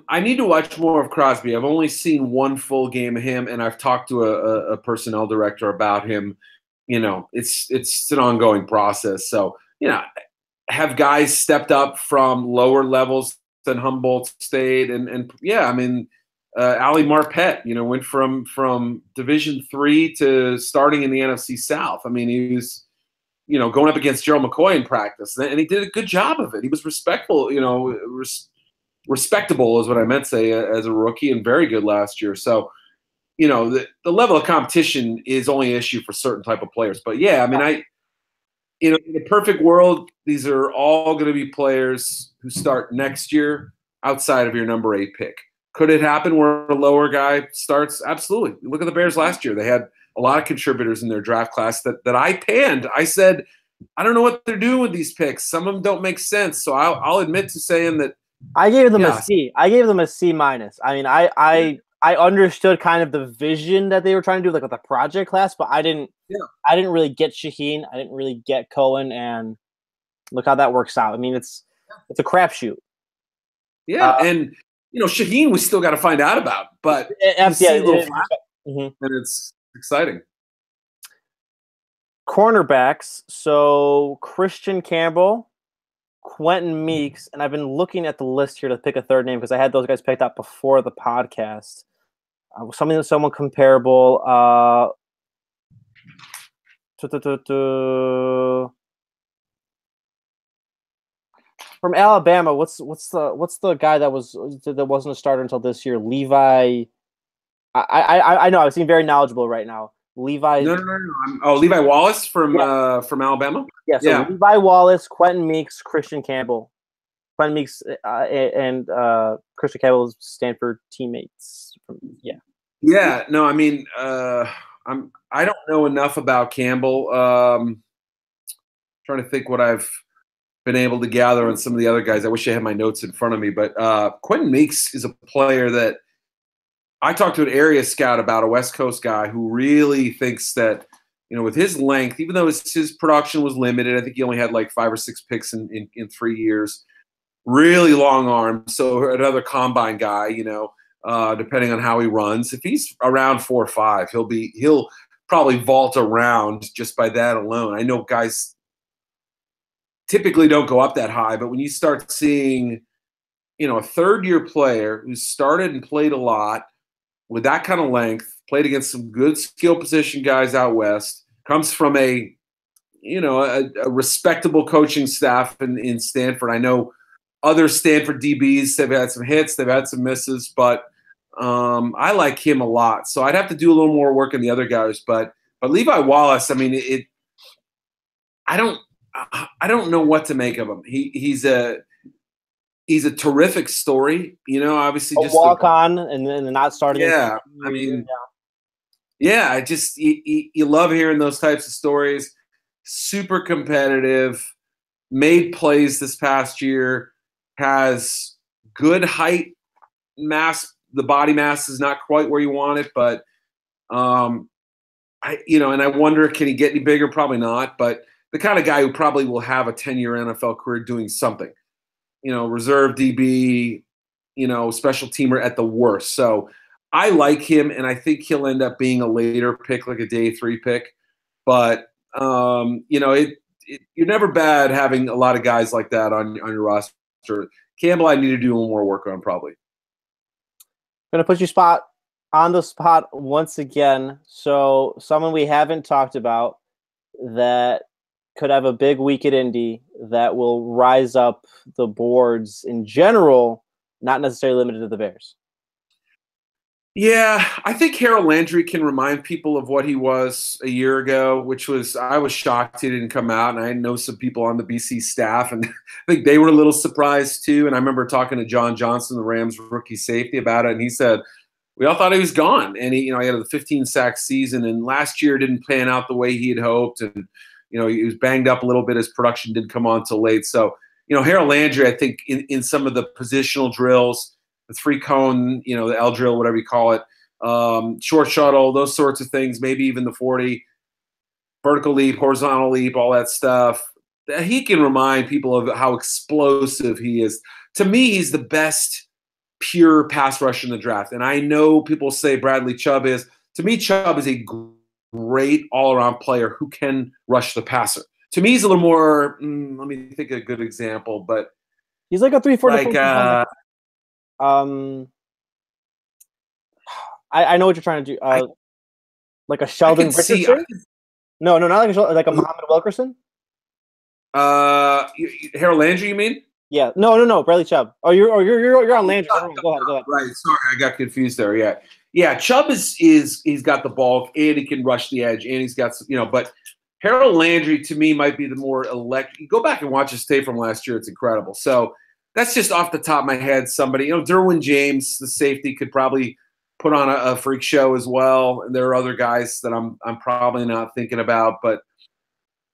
I need to watch more of Crosby. I've only seen one full game of him, and I've talked to a personnel director about him. You know, it's an ongoing process. So, you know, have guys stepped up from lower levels than Humboldt State, and yeah, I mean, Ali Marpet, you know, went from Division III to starting in the NFC South. I mean, he was, you know, going up against Gerald McCoy in practice, and he did a good job of it. He was respectful, you know, respectable is what I meant to say as a rookie, and very good last year. So, you know, the level of competition is only an issue for certain type of players. But yeah, I mean, you know, in the perfect world, these are all going to be players who start next year outside of your number 8 pick. Could it happen where a lower guy starts? Absolutely. Look at the Bears last year. They had a lot of contributors in their draft class that I panned. I said, I don't know what they're doing with these picks. Some of them don't make sense. So I'll admit to saying that I gave them a C. I gave them a C minus. I mean, I understood kind of the vision that they were trying to do, like with the project class, but I didn't really get Shaheen. I didn't really get Cohen, and look how that works out. I mean, it's a crapshoot. Yeah, and you know, Shaheen we still got to find out about, but and it's exciting. Cornerbacks. So Christian Campbell, Quentin Meeks, and I've been looking at the list here to pick a third name because I had those guys picked up before the podcast. Someone comparable. From Alabama, what's the guy that wasn't a starter until this year? Levi. I know. I seem very knowledgeable right now. Levi. No. Levi Wallace from Alabama. Yeah. So Levi Wallace, Quentin Meeks, Christian Campbell. Quentin Meeks and Christian Campbell's Stanford teammates. Yeah. No, I mean, I don't know enough about Campbell. Trying to think what I've been able to gather on some of the other guys. I wish I had my notes in front of me, but Quentin Meeks is a player that I talked to an area scout about, a West Coast guy who really thinks that, you know, with his length, even though his production was limited, I think he only had like 5 or 6 picks in 3 years, really long arms. So another combine guy, you know, depending on how he runs, if he's around 4 or 5, he'll probably vault around just by that alone. I know guys typically don't go up that high, but when you start seeing, you know, a third-year player who started and played a lot with that kind of length, played against some good skill position guys out west, comes from a respectable coaching staff in Stanford. I know other Stanford DBs, they've had some hits, they've had some misses, but I like him a lot. So I'd have to do a little more work on the other guys, but Levi Wallace, I mean, I don't know what to make of him. He's a terrific story, you know. Obviously, just walk on and then not starting. Yeah, I mean, yeah. You love hearing those types of stories. Super competitive, made plays this past year, has good height mass. The body mass is not quite where you want it, but and I wonder, can he get any bigger? Probably not, but the kind of guy who probably will have a 10-year NFL career doing something, you know, reserve DB, you know, special teamer at the worst. So I like him, and I think he'll end up being a later pick, like a day 3 pick. But, you know, you're never bad having a lot of guys like that on your roster. Campbell, I need to do a little more work on probably. Going to put you on the spot once again. So someone we haven't talked about that could have a big week at Indy that will rise up the boards in general, not necessarily limited to the Bears. Yeah, I think Harold Landry can remind people of what he was a year ago, which was I was shocked he didn't come out, and I know some people on the BC staff, and I think they were a little surprised too. And I remember talking to John Johnson, the Rams rookie safety, about it, and he said we all thought he was gone, and he had a 15 sack season, and last year didn't pan out the way he had hoped, and he was banged up a little bit. His production didn't come on till late, so Harold Landry, I think in some of the positional drills, the three cone, the L drill, whatever you call it, short shuttle, those sorts of things, maybe even the 40, vertical leap, horizontal leap, all that stuff. He can remind people of how explosive he is. To me, he's the best pure pass rush in the draft. And I know people say Bradley Chubb is. To me, Chubb is a great all-around player who can rush the passer. To me, he's a little more, let me think of a good example, but he's like a 3-4 I know what you're trying to do. Like a Sheldon Richardson? No, not like like a Muhammad Wilkerson. Harold Landry, you mean? Yeah. No. Bradley Chubb. Oh, you're on Landry. Go ahead. Right. Sorry, I got confused there. Yeah. Chubb he's got the bulk and he can rush the edge and he's got but Harold Landry to me might be the more electric. Go back and watch his tape from last year; it's incredible. So that's just off the top of my head. Somebody, Derwin James, the safety, could probably put on a freak show as well. And there are other guys that I'm probably not thinking about, but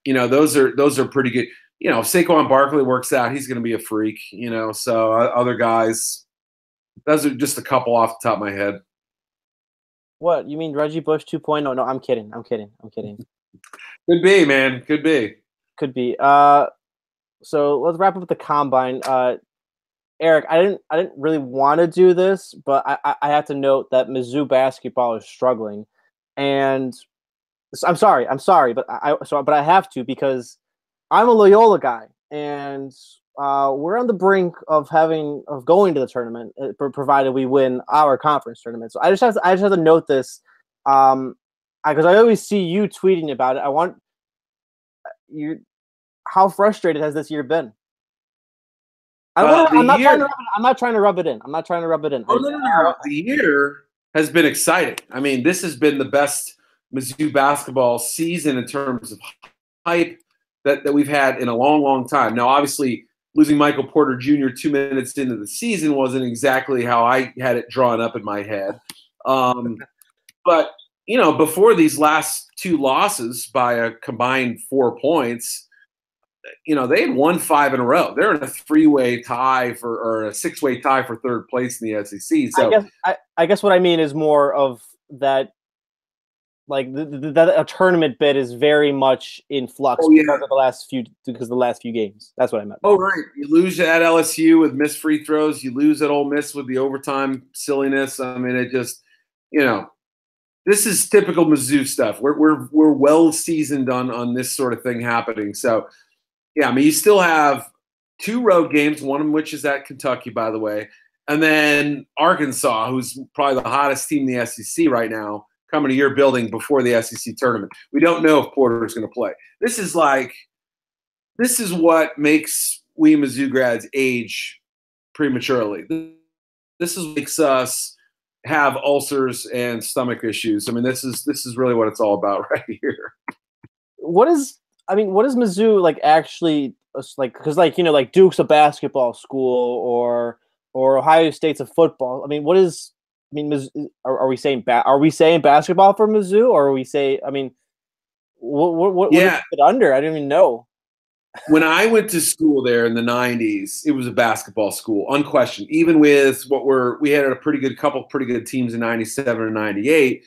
those are pretty good. If Saquon Barkley works out, he's going to be a freak. So other guys, those are just a couple off the top of my head. What you mean, Reggie Bush 2.0? No, I'm kidding. Could be, man. Could be. So let's wrap up with the combine. Eric, I didn't really want to do this, but I have to note that Mizzou basketball is struggling, and I'm sorry, but I have to because I'm a Loyola guy, and we're on the brink of going to the tournament, provided we win our conference tournament. So I just have to note this, because I always see you tweeting about it. I want you. How frustrated has this year been? I'm not trying to rub it in. Oh, no. The year has been exciting. I mean, this has been the best Mizzou basketball season in terms of hype that we've had in a long, long time. Now, obviously, losing Michael Porter Jr. 2 minutes into the season wasn't exactly how I had it drawn up in my head. But, before these last two losses by a combined 4 points, they had won 5 in a row. They're in a 3-way tie or a 6-way tie for third place in the SEC. So I guess what I mean is more of that, like that a tournament bid is very much in flux because of the last few games. That's what I meant. Oh, right. You lose at LSU with missed free throws. You lose at Ole Miss with the overtime silliness. I mean, it just, this is typical Mizzou stuff. We're well seasoned on this sort of thing happening. So, yeah, I mean, you still have 2 road games, one of which is at Kentucky, by the way, and then Arkansas, who's probably the hottest team in the SEC right now, coming to your building before the SEC tournament. We don't know if Porter is going to play. This is what makes we Mizzou grads age prematurely. This is what makes us have ulcers and stomach issues. I mean, this is really what it's all about right here. What is Mizzou like actually like? Because like Duke's a basketball school or Ohio State's a football. I mean, Mizzou, are we saying basketball for Mizzou, or are we say? I mean, what is it under? I don't even know. When I went to school there in the 90s, it was a basketball school, unquestioned. Even with we had couple pretty good teams in 97 and 98.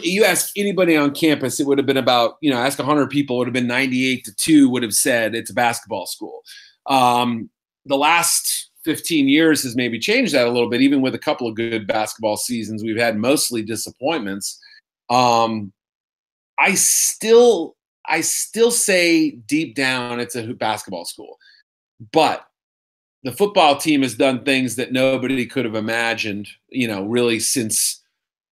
You ask anybody on campus, it would have been about, ask 100 people, it would have been 98-2 would have said it's a basketball school. The last 15 years has maybe changed that a little bit, even with a couple of good basketball seasons. We've had mostly disappointments. I still say deep down it's a basketball school. But the football team has done things that nobody could have imagined, really since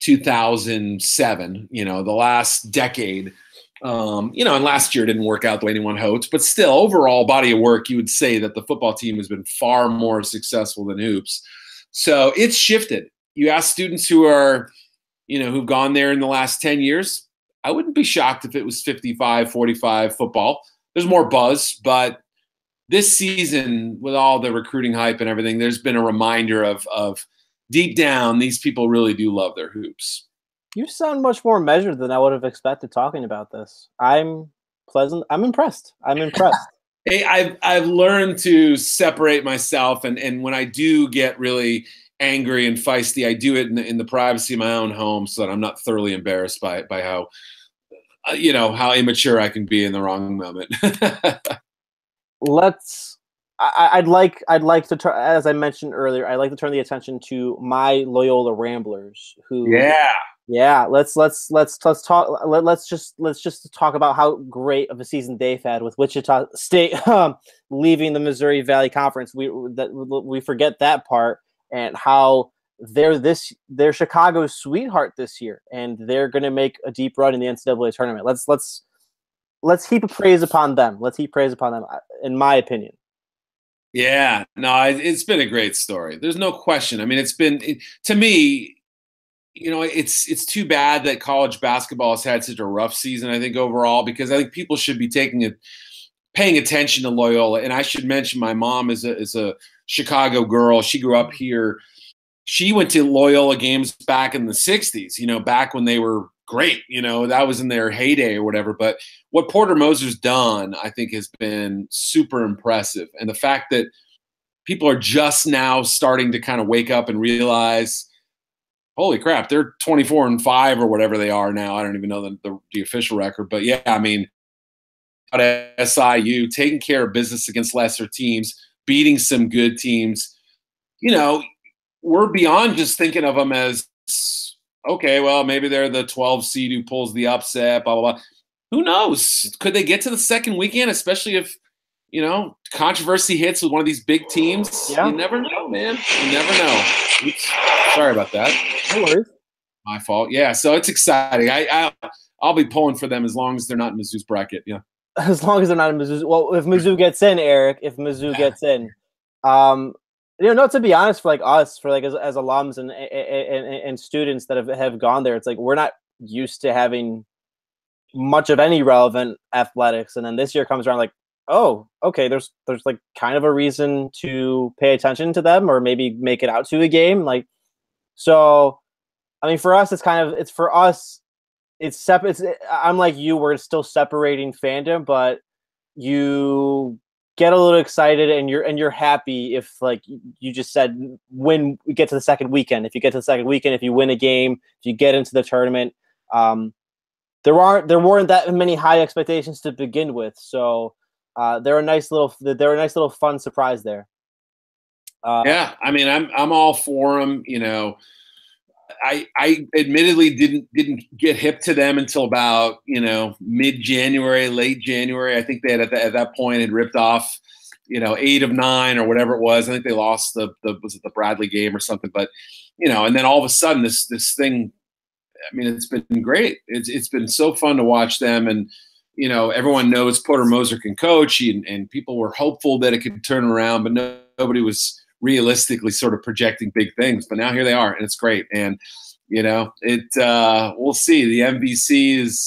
2007, the last decade. And last year didn't work out the way anyone hoped, but still, overall body of work, you would say that the football team has been far more successful than hoops. So it's shifted. you ask students who are, who've gone there in the last 10 years, I wouldn't be shocked if it was 55-45 football. There's more buzz, but this season, with all the recruiting hype and everything, there's been a reminder of deep down, these people really do love their hoops. You sound much more measured than I would have expected talking about this. I'm impressed. Hey, I've learned to separate myself, and when I do get really angry and feisty, I do it in the privacy of my own home, so that I'm not thoroughly embarrassed by how how immature I can be in the wrong moment. I'd like to as I mentioned earlier, I'd like to turn the attention to my Loyola Ramblers, who let's talk. Let's just talk about how great of a season they've had with Wichita State leaving the Missouri Valley Conference. We forget that part, and how they're Chicago's sweetheart this year, and they're going to make a deep run in the NCAA tournament. Let's heap praise upon them. In my opinion. Yeah, no, it's been a great story. There's no question. I mean, to me, it's too bad that college basketball has had such a rough season, I think, overall, because I think people should be paying attention to Loyola. And I should mention my mom is a Chicago girl. She grew up here. She went to Loyola games back in the 60s, back when they were great. That was in their heyday or whatever. But what Porter Moser's done, I think, has been super impressive. And the fact that people are just now starting to kind of wake up and realize, holy crap, they're 24-5 or whatever they are now. I don't even know the official record. But yeah, I mean, at SIU, taking care of business against lesser teams, beating some good teams, we're beyond just thinking of them as, okay, well, maybe they're the 12 seed who pulls the upset, blah, blah, blah. Who knows? Could they get to the second weekend, especially if, controversy hits with one of these big teams? Yeah. You never know, man. You never know. Oops. Sorry about that. No worries. My fault. Yeah, so it's exciting. I'll be pulling for them as long as they're not in Mizzou's bracket. Yeah. As long as they're not in Mizzou. Well, if Mizzou gets in, Eric, gets in, to be honest, for like us, for like as alums and students that have gone there, it's like we're not used to having much of any relevant athletics, and then this year comes around like, oh, okay, there's like kind of a reason to pay attention to them or maybe make it out to a game, like. So, I mean, for us, it's separate. I'm like you, we're still separating fandom, but you get a little excited and you're happy if, like you just said, when we get to the second weekend. If you get to the second weekend, if you win a game, if you get into the tournament, there weren't that many high expectations to begin with. So they're a nice little fun surprise there. Yeah, I mean, I'm all for them. I admittedly didn't get hip to them until about mid-January, late January. I think they had at that point had ripped off 8 of 9 or whatever it was. I think they lost was it the Bradley game or something? But and then all of a sudden this thing. I mean, it's been great. It's been so fun to watch them, and everyone knows Porter Moser can coach, and people were hopeful that it could turn around, but nobody was realistically sort of projecting big things. But now here they are, and it's great. And we'll see. The MVC is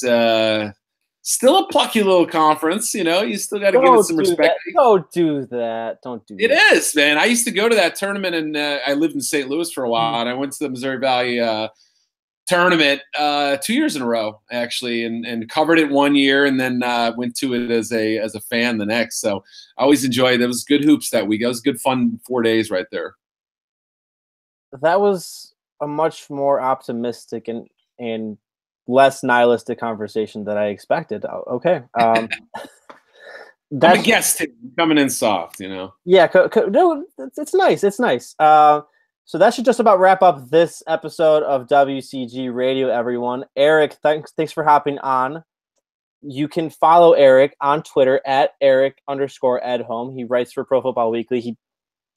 still a plucky little conference. You still got to give it some respect. Don't do that. It is, man. I used to go to that tournament, and I lived in St. Louis for a while, and I went to the Missouri Valley tournament 2 years in a row, actually, and covered it one year, and then went to it as a fan the next. So I always enjoyed it. It was good hoops that week. It was good fun 4 days right there. That was a much more optimistic and less nihilistic conversation than I expected. Okay. I'm a guest coming in soft, Yeah, no, it's nice. It's nice. So that should just about wrap up this episode of WCG Radio, everyone. Eric, thanks for hopping on. You can follow Eric on Twitter at Eric_Edholm. He writes for Pro Football Weekly. He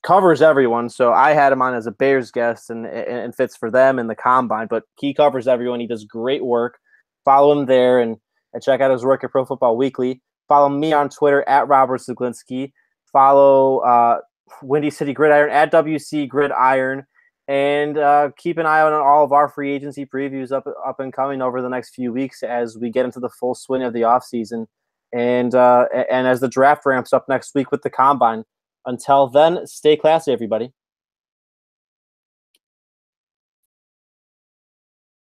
covers everyone, so I had him on as a Bears guest and fits for them in the Combine, but he covers everyone. He does great work. Follow him there and check out his work at Pro Football Weekly. Follow me on Twitter at Robert Zaglinski. Follow Windy City Gridiron at WC Gridiron. And keep an eye out on all of our free agency previews up and coming over the next few weeks as we get into the full swing of the offseason. And as the draft ramps up next week with the combine. Until then, stay classy, everybody.